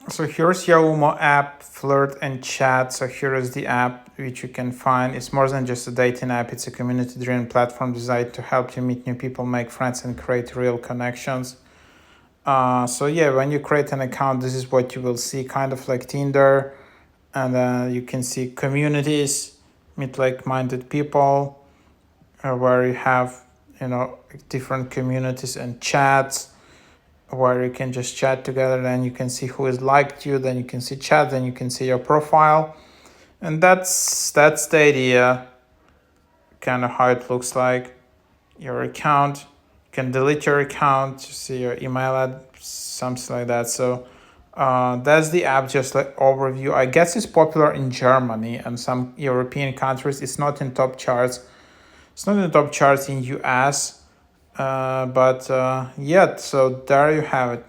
So here's JAUMO app, Flirt and Chat. So here is the app which you can find. It's more than just a dating app. It's a community-driven platform designed to help you meet new people, make friends, and create real connections. So yeah, when you create an account, this is what you will see, kind of like Tinder. And you can see communities, meet like-minded people, where you have, different communities and chats where you can just chat together. Then you can see who has liked you, then you can see chat, then you can see your profile. And that's the idea, kind of how it looks like. Your account, you can delete your account, see your email ad, something like that. So that's the app, just like overview. I guess it's popular in Germany and some European countries. It's not in top charts. It's not in the top charts in US. But yeah, so there you have it.